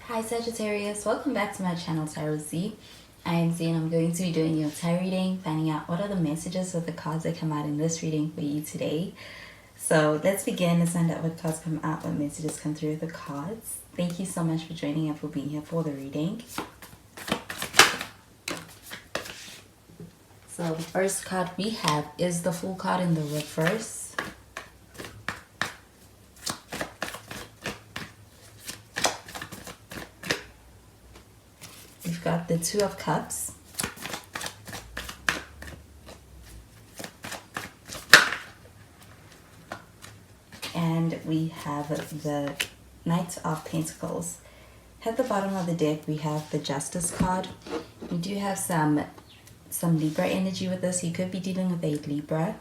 Hi Sagittarius, welcome back to my channel Tarot Z. I am Z and I'm going to be doing your tarot reading, finding out what are the messages of the cards that come out in this reading for you today. So let's begin and find out what cards come out, what messages come through the cards. Thank you so much for joining and for being here for the reading. So the first card we have is the Fool card in the reverse. We've got the Two of Cups. And we have the Knight of Pentacles. At the bottom of the deck, we have the Justice card. We do have some Libra energy with this. You could be dealing with a Libra.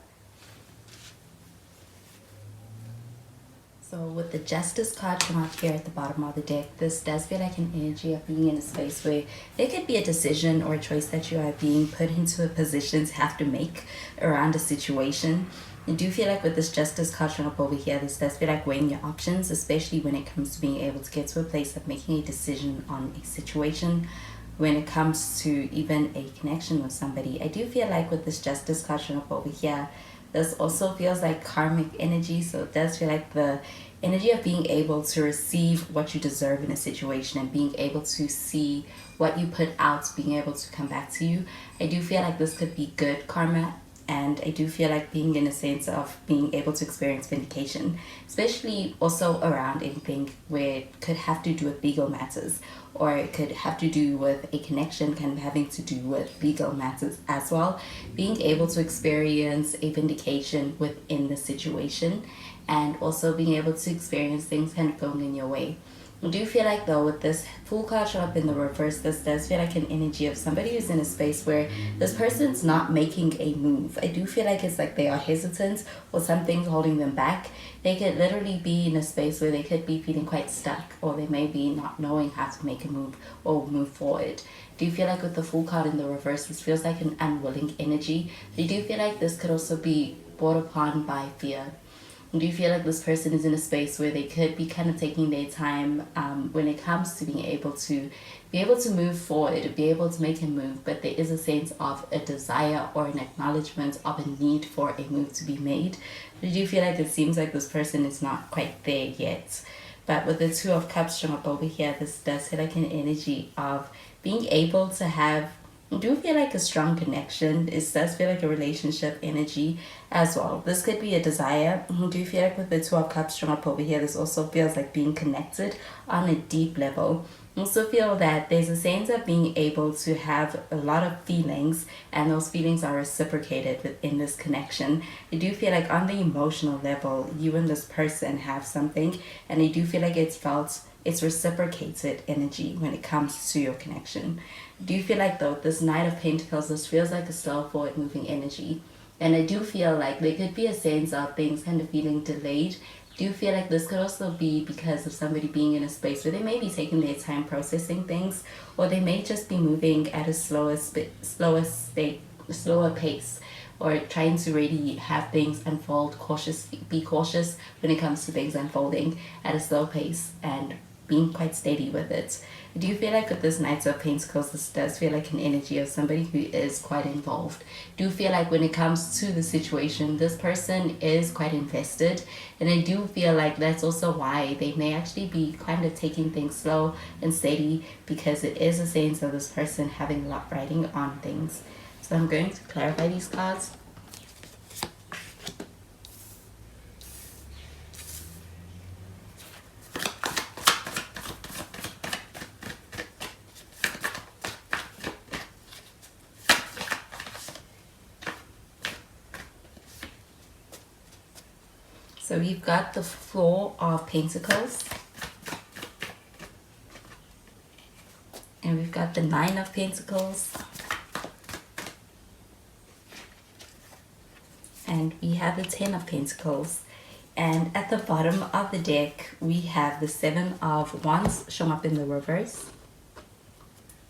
So with the Justice card come out here at the bottom of the deck, this does feel like an energy of being in a space where there could be a decision or a choice that you are being put into a position to have to make around a situation. I do feel like with this Justice card showing up over here, this does feel like weighing your options, especially when it comes to being able to get to a place of making a decision on a situation. When it comes to even a connection with somebody, I do feel like with this Justice card showing up over here, this also feels like karmic energy. So it does feel like the energy of being able to receive what you deserve in a situation and being able to see what you put out being able to come back to you. I do feel like this could be good karma, and I do feel like being in a sense of being able to experience vindication, especially also around anything where it could have to do with legal matters, or it could have to do with a connection kind of having to do with legal matters as well. Being able to experience a vindication within the situation, and also being able to experience things kind of going in your way. I do feel like though with this Fool card show up in the reverse, this does feel like an energy of somebody who's in a space where this person's not making a move. I do feel like it's like they are hesitant or something's holding them back. They could literally be in a space where they could be feeling quite stuck, or they may be not knowing how to make a move or move forward. Do you feel like with the Fool card in the reverse, this feels like an unwilling energy? I do feel like this could also be brought upon by fear. Do you feel like this person is in a space where they could be kind of taking their time when it comes to being able to move forward, be able to make a move, but there is a sense of a desire or an acknowledgement of a need for a move to be made? Do you feel like it seems like this person is not quite there yet? But with the Two of Cups showing up over here, this does feel like an energy of being able to have, I do feel like a strong connection. It does feel like a relationship energy as well. This could be a desire. I do feel like with the Two of Cups showing up over here, this also feels like being connected on a deep level. I also feel that there's a sense of being able to have a lot of feelings, and those feelings are reciprocated within this connection. I do feel like on the emotional level, you and this person have something, and I do feel like it's reciprocated energy when it comes to your connection. Do you feel like though this Knight of Pentacles, this feels like a slow forward moving energy, and I do feel like there could be a sense of things kind of feeling delayed. Do you feel like this could also be because of somebody being in a space where they may be taking their time processing things, or they may just be moving at a slower pace, or trying to really have things unfold be cautious when it comes to things unfolding at a slow pace and being quite steady with it. Do you feel like with this Knight of Pentacles, this does feel like an energy of somebody who is quite involved? Do you feel like when it comes to the situation, this person is quite invested? And I do feel like that's also why they may actually be kind of taking things slow and steady, because it is a sense of this person having a lot riding on things. So I'm going to clarify these cards. So we've got the Four of Pentacles, and we've got the Nine of Pentacles, and we have the Ten of Pentacles, and at the bottom of the deck we have the Seven of Wands showing up in the reverse.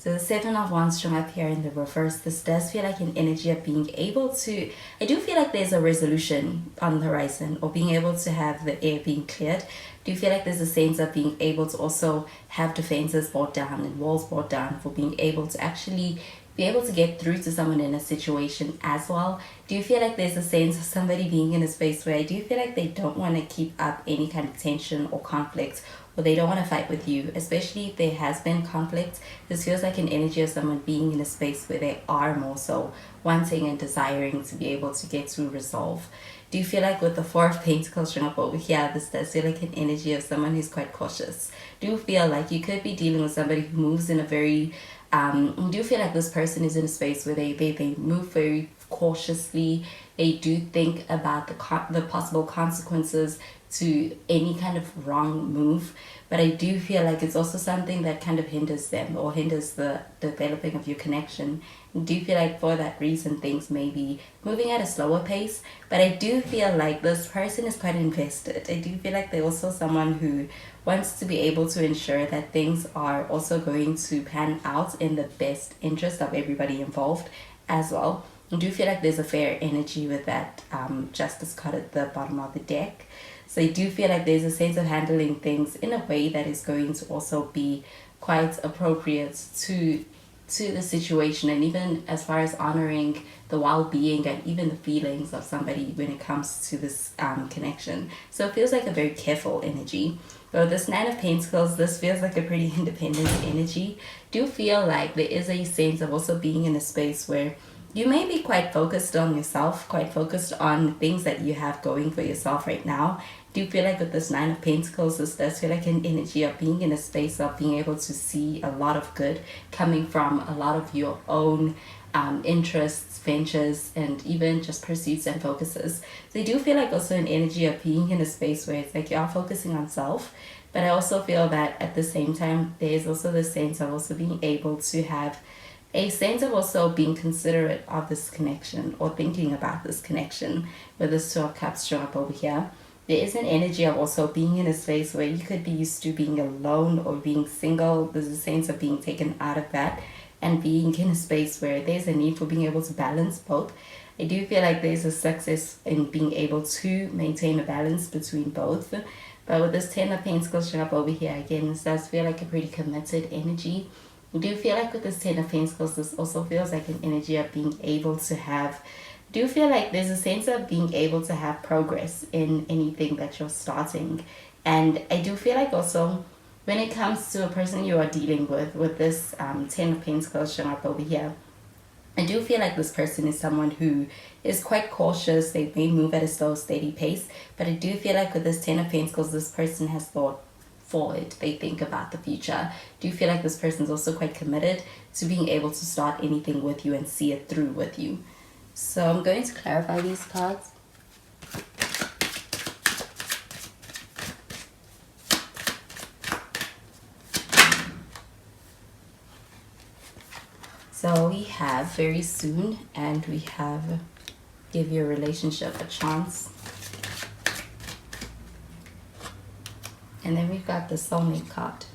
So the Seven of Wands showing up here in the reverse. This does feel like an energy of being able to, I do feel like there's a resolution on the horizon, or being able to have the air being cleared. Do you feel like there's a sense of being able to also have defenses brought down and walls brought down, for being able to actually be able to get through to someone in a situation as well? Do you feel like there's a sense of somebody being in a space where I do feel like they don't want to keep up any kind of tension or conflict, or they don't want to fight with you, especially if there has been conflict? This feels like an energy of someone being in a space where they are more so wanting and desiring to be able to get to resolve. Do you feel like with the Four of Pentacles showing up over here, this does feel like an energy of someone who's quite cautious? Do you feel like you could be dealing with somebody who moves in a very, do you feel like this person is in a space where they move very cautiously? They do think about the possible consequences to any kind of wrong move, but I do feel like it's also something that kind of hinders them, or hinders the developing of your connection. Do you feel like for that reason things may be moving at a slower pace? But I do feel like this person is quite invested. I do feel like they're also someone who wants to be able to ensure that things are also going to pan out in the best interest of everybody involved as well. I do feel like there's a fair energy with that Justice card at the bottom of the deck. So I do feel like there's a sense of handling things in a way that is going to also be quite appropriate to the situation, and even as far as honoring the well-being and even the feelings of somebody when it comes to this connection. So it feels like a very careful energy. So this Nine of Pentacles, this feels like a pretty independent energy. Do feel like there is a sense of also being in a space where you may be quite focused on yourself, quite focused on things that you have going for yourself right now. Do you feel like with this Nine of Pentacles, this does feel like an energy of being in a space of being able to see a lot of good coming from a lot of your own interests, ventures, and even just pursuits and focuses. So I do feel like also an energy of being in a space where it's like you are focusing on self, but I also feel that at the same time, there's also the sense of also being able to have a sense of also being considerate of this connection, or thinking about this connection. With this Two of Cups showing up over here, there is an energy of also being in a space where you could be used to being alone or being single. There's a sense of being taken out of that and being in a space where there's a need for being able to balance both. I do feel like there's a success in being able to maintain a balance between both. But with this Ten of Pentacles showing up over here, again, this does feel like a pretty committed energy. I do feel like with this Ten of Pentacles, this also feels like an energy of being able to have, do feel like there's a sense of being able to have progress in anything that you're starting. And I do feel like also when it comes to a person you are dealing with this Ten of Pentacles showing up over here, I do feel like this person is someone who is quite cautious. They may move at a slow, steady pace, but I do feel like with this Ten of Pentacles, this person has thought forward. They think about the future. Do you feel like this person's also quite committed to being able to start anything with you and see it through with you? So I'm going to clarify these cards. So we have very soon, and we have give your relationship a chance. And then we've got the soulmate card.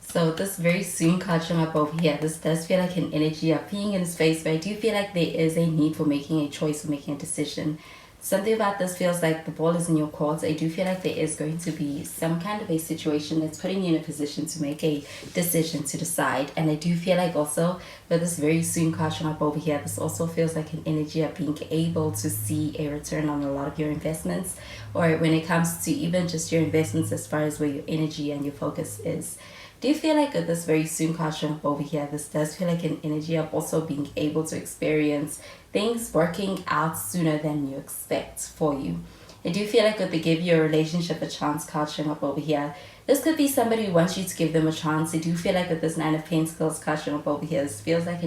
So this very soon card showing up over here, this does feel like an energy of being in a space where I do feel like there is a need for making a choice or making a decision. Something about this feels like the ball is in your court. I do feel like there is going to be some kind of a situation that's putting you in a position to make a decision, to decide. And I do feel like also with this very soon card showing up over here, this also feels like an energy of being able to see a return on a lot of your investments, or when it comes to even just your investments as far as where your energy and your focus is. Do you feel like with this very soon card showing up over here, this does feel like an energy of also being able to experience things working out sooner than you expect for you? I do feel like with the give your relationship a chance card showing up over here, this could be somebody who wants you to give them a chance. I do feel like with this Nine of Pentacles card showing up over here, this feels like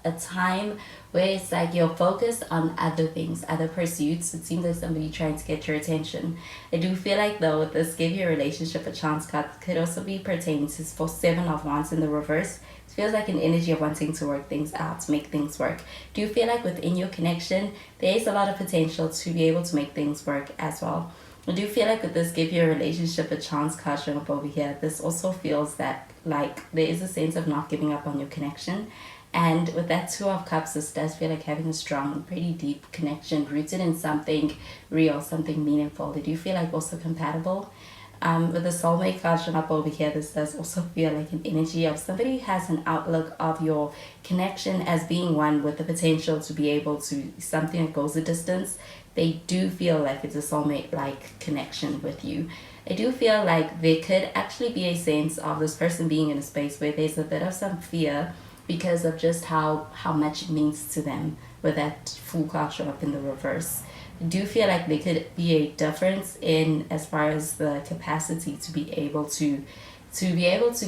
a time where it's like you're focused on other things, other pursuits. It seems like somebody trying to get your attention. I do feel like though with this give your relationship a chance card could also be pertaining to for Seven of Wands in the reverse. It feels like an energy of wanting to work things out, to make things work. Do you feel like within your connection, there is a lot of potential to be able to make things work as well? I do feel like with this give your relationship a chance card showing up over here. This also feels that like there is a sense of not giving up on your connection. And with that Two of Cups, this does feel like having a strong, pretty deep connection rooted in something real, something meaningful. They do feel like also compatible. With the soulmate card showing up over here, this does also feel like an energy of somebody who has an outlook of your connection as being one with the potential to be able to something that goes a distance. They do feel like it's a soulmate like connection with you. I do feel like there could actually be a sense of this person being in a space where there's a bit of some fear because of just how much it means to them with that Fool card showing up in the reverse. I do feel like there could be a difference in as far as the capacity to be able to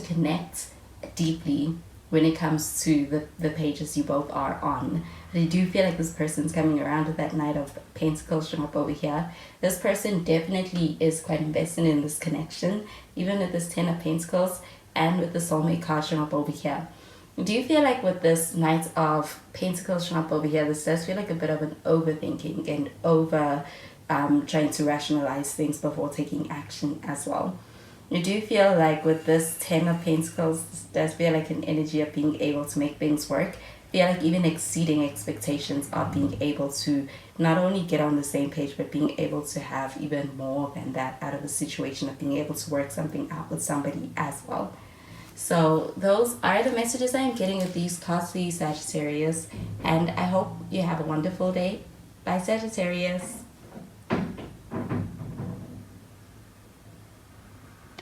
connect deeply when it comes to the pages you both are on. I do feel like this person's coming around with that Knight of Pentacles showing up over here. This person definitely is quite invested in this connection, even with this Ten of Pentacles and with the soulmate card showing up over here. Do you feel like with this Knight of Pentacles showing up over here, this does feel like a bit of an overthinking and over trying to rationalize things before taking action as well? You do feel like with this Ten of Pentacles, this does feel like an energy of being able to make things work. Feel like even exceeding expectations of being able to not only get on the same page, but being able to have even more than that out of a situation of being able to work something out with somebody as well. So those are the messages I am getting with these cards for you, Sagittarius. And I hope you have a wonderful day. Bye, Sagittarius.